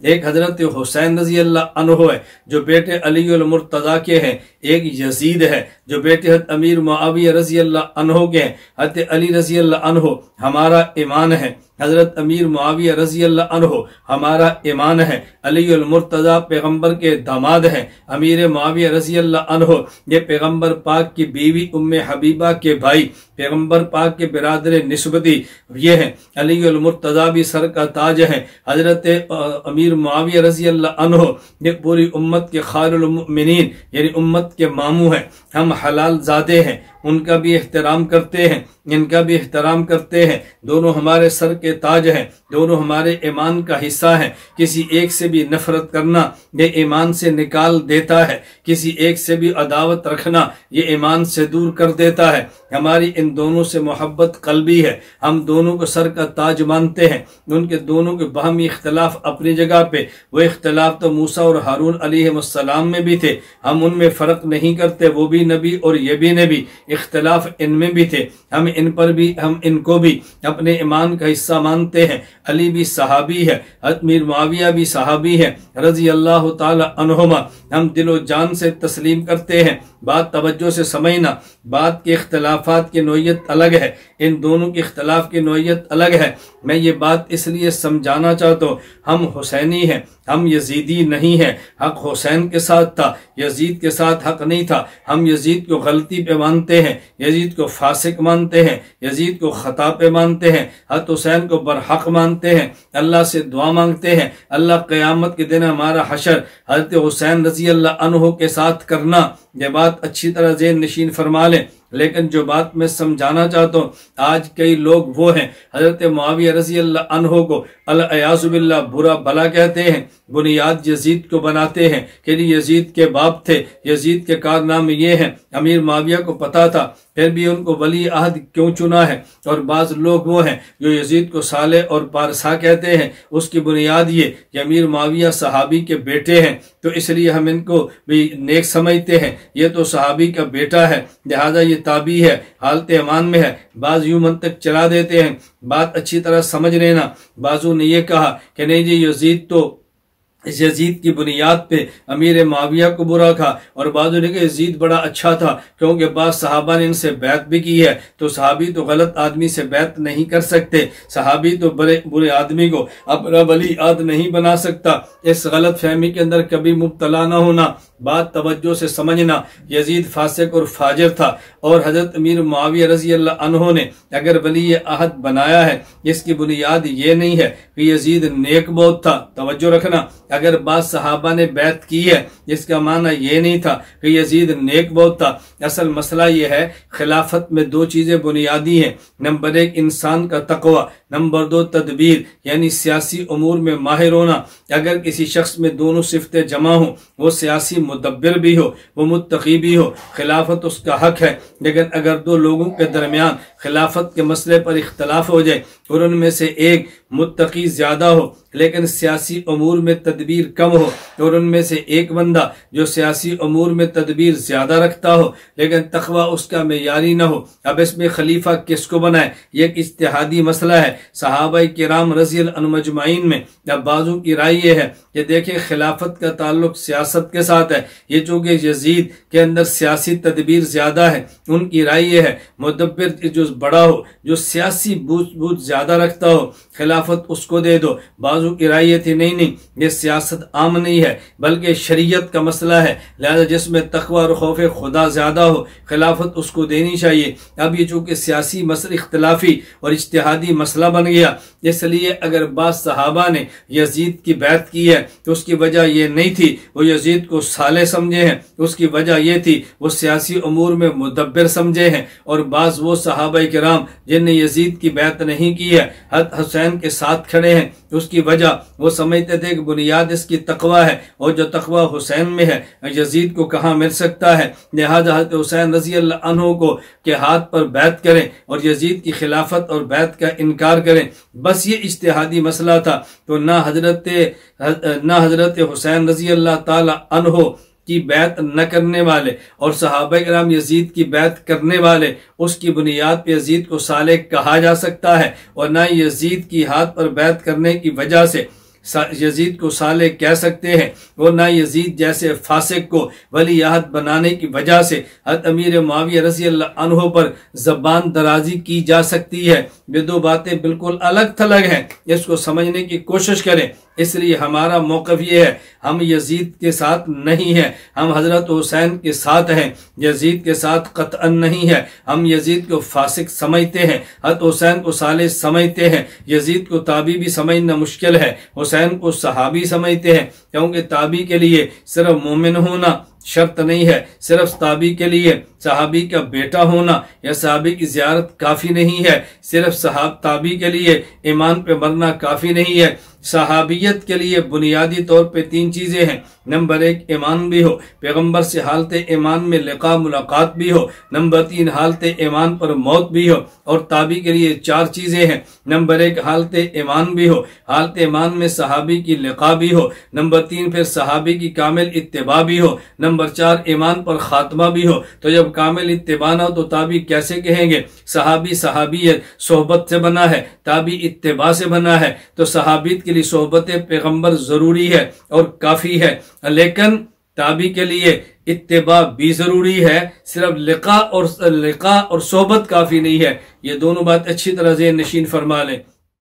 एक हजरत हुसैन रजी अल्लाह अन्हो है जो बेटे अली उल मुर्तज़ा के हैं, एक यजीद है जो बेटे हज़रत अमीर मुआविया रजी अल्लाह अन्हो के हैं। हज़रत अली रजी अल्लाह अन्हो हमारा ईमान है, हजरत अमीर मुआविया रजी अल्लाह अन्हो हमारा ईमान है। अली उल मुर्तज़ा पैगंबर के दामाद हैं। अमीर मुआविया रजी अल्लाह अन्हो ये पैगंबर पाक की बीवी उम्मे हबीबा के भाई, पैगंबर पाक के बिरादर निस्बती ये हैं। अली उल मुर्तज़ा भी सर का ताज है। हजरत अमीर मुआविया रजी अल्लाह अन्हो ये पूरी उम्मत के खायरुल मुमिनीन यानी उम्मत के मामू हैं। हम हलाल ज़ादे हैं, उनका भी एहतराम करते हैं, इनका भी एहतराम करते हैं। दोनों हमारे सर के ताज हैं, दोनों हमारे ईमान का हिस्सा हैं। किसी एक से भी नफरत करना ये ईमान से निकाल देता है, किसी एक से भी अदावत रखना ये ईमान से दूर कर देता है। हमारी इन दोनों से मोहब्बत कल्बी है, हम दोनों को सर का ताज मानते हैं। उनके दोनों के बाहमी इख्तलाफ अपनी जगह पे, वो इख्तलाफ तो मूसा और हारून अलैहिस्सलाम में भी थे, हम उनमें फ़र्क नहीं करते, वो भी नबी और ये भी नबी, इख्तलाफ इनमें भी थे, हम इन पर भी, हम इनको भी अपने ईमान का हिस्सा मानते हैं। अली भी सहाबी है, अमीर मुआविया भी सहाबी है रजी अल्लाह ताला अन्हुमा। हम दिलो जान से तस्लीम करते हैं। बात तवज्जो से समझना, बात के इख्तलाफात की नोयत अलग है, इन दोनों के इख्तलाफ की नोयत अलग है। मैं ये बात इसलिए समझाना चाहता हूँ, हम हुसैनी हैं, हम यजीदी नहीं हैं। हक हुसैन के साथ था, यजीद के साथ हक नहीं था। हम यजीद को गलती पे मानते हैं, यजीद को फासिक मानते हैं, यजीद को खता पे मानते हैं, हज़रत हुसैन को बरहक मानते हैं। अल्लाह से दुआ मांगते हैं, अल्लाह क़यामत के दिन हमारा हशर हज़रत हुसैन रज़ी अल्लाह अन्हु के साथ करना। ये बात अच्छी तरह ज़हन नशीन फरमा लें। लेकिन जो बात मैं समझाना चाहता हूँ, आज कई लोग वो हैं हजरत मुआविया रजी अल्लाह अन्हो को अल-अयाज़ु बिल्लाह बुरा भला कहते हैं, बुनियाद यजीद को बनाते हैं कि यजीद के बाप थे, यजीद के कारनामे ये हैं। अमीर मुआविया को पता था, फिर भी उनको वली अहद क्यों चुना है। और बाज़ लोग वो हैं जो यजीद को साले और पारसा कहते हैं, उसकी बुनियाद ये कि अमीर मुआविया सहाबी के बेटे हैं, तो इसलिए हम इनको भी नेक समझते हैं। ये तो सहाबी का बेटा है, लिहाजा ये ताबी है, हालत अमान में है। बाज़ यूं मंतक चला देते हैं, बात अच्छी तरह समझ लेना। बाजू ने यह कहा कि नहीं जी यजीद तो, इस यजीद की बुनियाद पे अमीर मुआविया को बुरा कहा, और बाजू ने कहा यजीद बड़ा अच्छा था क्योंकि बाद सहाबा ने इनसे बैत भी की है। तो सहाबी तो गलत आदमी से बैत नहीं कर सकते, सहाबी तो बड़े बुरे आदमी को अपना वली आद नहीं बना सकता। इस गलत फहमी के अंदर कभी मुब्तला ना होना, बात तवज्जो से समझना। यजीद फासिक और फाजिर था, और हजरत अमीर मुआविया रजी अल्लाह अन्हो ने अगर वली अहद बनाया है, इसकी बुनियाद ये नहीं है कि यजीद नेक बहुत था। तवज्जो रखना, अगर बाद सहाबा ने बैत की है, इसका माना ये नहीं था कि यजीद नेक बहुत था। असल मसला ये है, खिलाफत में दो चीजें बुनियादी हैं। नंबर एक इंसान का तकवा, नंबर दो तदबीर यानी सियासी उमूर में माहिर होना। अगर किसी शख्स में दोनों सिफतें जमा हो, वो सियासी मुदब्बिर भी हो, वो मुत्तकी भी हो, खिलाफत उसका हक है। लेकिन अगर दो लोगों के दरमियान खिलाफत के मसले पर इख्तलाफ हो जाए और उनमें से एक मुत्तकी ज्यादा हो लेकिन सियासी उमूर में तदबीर कम हो, और उनमें से एक बंदा जो सियासी उमूर में तदबीर ज्यादा रखता हो लेकिन तकवा उसका मेयारी न हो, अब इसमें खलीफा किसको बनाए, ये एक इज्तिहादी मसला है। सहाबा किराम रज़ी अल्लाह अन्हुम अजमाइन में अब बाजू की राय ये है कि देखिए खिलाफत का ताल्लुक सियासत के साथ है। ये चूंकि यजीद के अंदर सियासी तदबीर ज्यादा है, उनकी राय ये है मुदब्बिर जो बड़ा हो, जो सियासी बूझ ज्यादा रखता हो, खिलाफत उसको दे दो। बाजू की राय ये थी नहीं नहीं, ये सियासत आम नहीं है बल्कि शरीयत का मसला है, लिहाजा जिसमें तकवा और खौफ खुदा ज्यादा हो खिलाफत उसको देनी चाहिए। अब ये चूंकि सियासी मसला इख्तलाफी और इज्तिहादी मसला बन गया, इसलिए अगर बाद सहाबा ने यजीद की बैत की है तो उसकी वजह यह नहीं थी वो यजीद को साले समझे हैं, उसकी वजह यह थी वो सियासी उमूर में मुदब्बिर समझे हैं। और बाज वो सहाबा किराम जिनने यजीद की बैत नहीं की है, हज़रत हुसैन के साथ खड़े हैं, उसकी वजह वो समझते थे कि बुनियाद इसकी तकवा है, और जो तकवा हुसैन में है यजीद को कहाँ मिल सकता है। लिहाजा हज़रत हुसैन रज़ी अल्लाह अन्हु को के हाथ पर बैत करें और यजीद की खिलाफत और बैत का इनकार करें, बस ये इज्तिहादी मसला था। तो ना हजरत हुसैन रज़ी अल्लाह ताला अन्हु की बैत न करने वाले और सहाबा किराम यजीद की बैत करने वाले, उसकी बुनियाद पर यजीद को साले कहा जा सकता है, और न यजीद की हाथ पर बैत करने की वजह से यजीद को साले कह सकते हैं और ना यजीद जैसे फासिक को वली अहद बनाने की वजह से हज़रत अमीर मुआविया रज़ी अल्लाह अन्हु पर ज़बान दराजी की जा सकती है। ये दो बातें बिल्कुल अलग थलग हैं, इसको समझने की कोशिश करें। इसलिए हमारा मौक़िफ़ ये है, हम यजीद के साथ नहीं हैं, हम हज़रत हुसैन के साथ हैं, यजीद के साथ क़त्अन नहीं है। हम यजीद को फासिक समझते हैं, हज़रत हुसैन को साले समझते हैं। यजीद को ताबी भी समझना मुश्किल है, हुसैन को सहाबी समझते हैं, क्योंकि ताबी के लिए सिर्फ मोमिन होना शर्त नहीं है, सिर्फ ताबी के लिए सहाबी का बेटा होना या सहाबी की ज़ियारत काफ़ी नहीं है, सिर्फ ताबी के लिए ईमान पे मरना काफ़ी नहीं है। सहाबियत के लिए बुनियादी तौर पे 3 चीज़ें हैं। नंबर 1 ईमान भी हो, पैगंबर से हालत ईमान में लिक़ा मुलाकात भी हो। नंबर 3 हालत ईमान पर मौत भी हो। और ताबी के लिए 4 चीज़ें हैं। नंबर 1 हालत ईमान भी हो, हालत ईमान में सहाबी की लिक़ा भी हो। नंबर 3 फिर सहाबी की कामिल इत्तिबा भी हो। नंबर 4 ईमान पर खात्मा भी हो। तो जब कामिल इत्तिबा ना हो तो ताबी कैसे कहेंगे? सहाबी सहाबियत सोहबत से बना है, ताबी इत्तिबा से बना है। तो सहाबियत के लिए सोहबत पैगंबर जरूरी है और काफी है, लेकिन ताबी के लिए इत्तिबा भी जरूरी है। सिर्फ लिक़ा और सोहबत काफी नहीं है। ये दोनों बात अच्छी तरह से नशीन फरमा लें।